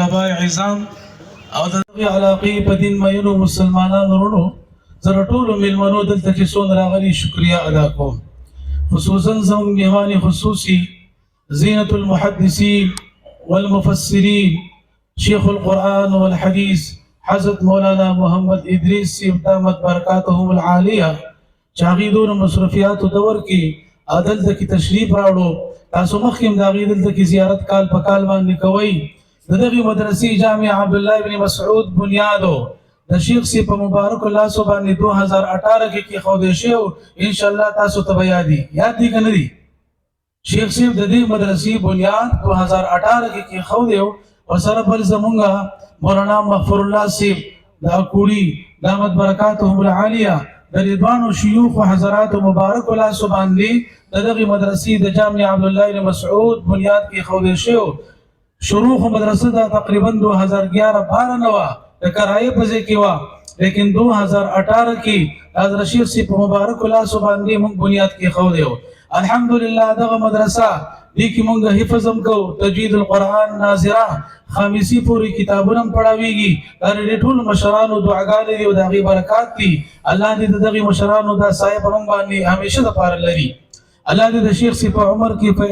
آباء عظام او د علاقې په دین مینو مسلمانانو ورونو زره ټولو میلمنو دلته چې څومره راغلي شکریا ادا کوم خصوصا زموږ میهمان خصوصي زینة المحدثین والمفسرین شیخ القرآن والحدیث حضرت مولانا محمد ادریس صاحب دامت برکاتهم العالیه چاغي دور مصرفیات دور کې عدل د کی تشریف راوړو تاسو مخکې د غي دلته کی زیارت کال په کال باندې کوي دغه مدرسې جامع عبد الله ابن مسعود بنیادو د شیخ سی په مبارک الله سبحانه 2018 کې خو دې شو ان شاء الله تاسو ته یاد دي کنه دي شیخ سی د دې مدرسې بنیاد 2018 کې خو دې او سره بل زمونږه مولانا مغفور الله سی دا کوړي دامت برکاتهم العالیه د رضوان شيوخ او حضرات مبارک الله سبحانه دغه مدرسې د جامع عبد الله ابن مسعود بنیاد کې خو دې شو شروع مدرسه دا تقریبا 2011-12 نو د کرایه په ځای کې و لیکن 2018 کې حضرت شیخ سی په مبارک الله سبحانه موږ بنیاد کې خو دیو الحمدلله دغه مدرسه دې کې موږ حفظ هم کو تجوید القرآن ناظره خامسی پوری کتابونه پڑھاویږي دا ټول مشرانو دعاګانې دي او دغه برکات دي الله دې دغه مشرانو دا سایه په موږ باندې همیشه د پاره لري الله دې د شیخ سی په عمر کې په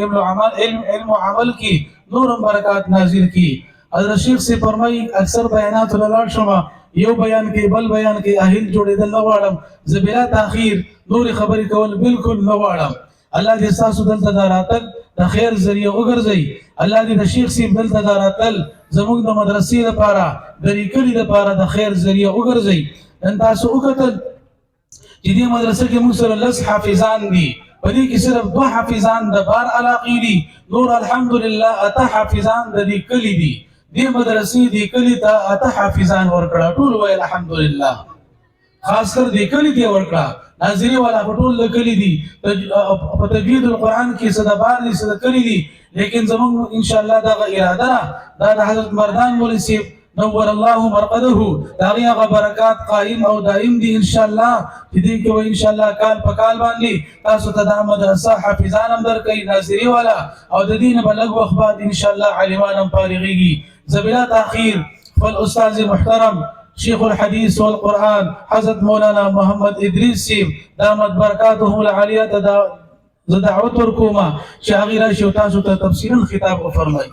علم او عمل کې نور برکات نازل کی حضرت شیخ سے فرمای اکثر بیانات لاله شما یو بیان کې بل بیان کې اهل جوړېدل نه واړم زبیرا تاخير نور خبرې کول بالکل نه واړم الله دې تاسو دلته دراتل د خیر ذریعہ وګرځي الله دې د شیخ سے دلته دراتل زموږ د مدرسې لپاره د ریکړې لپاره د خیر ذریعہ وګرځي ان تاسو وکتل چې دې مدرسې کې موږ سره لس حافظان دي پدې کې صرف 2 حافظان د بار علاقې دي نور الحمدلله اته حافظان د دې کلی دي دې مدرسې دې کلی ته اته حافظان ورکړه ټول وای الحمدلله خاص کر دې کلی دې ورکړه ناظری والا ټول کلی دي په تجوید القرآن کې صدا بار دي صدا کلی دي لیکن زموږ ان شاء الله دا اراده دا د حضرت مردان مولوی صاحب نور الله مرقده داغه برکات قائم او دائم دي ان شاء الله دې کې و ان شاء الله کال په کال باندې تاسو ته د مدرسه حافظان هم درکې ناظری والا او د دین بلغ وخت بعد ان شاء الله عالمان هم فارغيږي زبیلا تاخير فالاستاذ محترم شیخ الحديث والقرآن حضرت مولانا محمد ادریس صاحب دامت برکاتهم العالیه دعوت ورکوما چې هغه راشي تاسو ته تفصیلا خطاب وفرمایي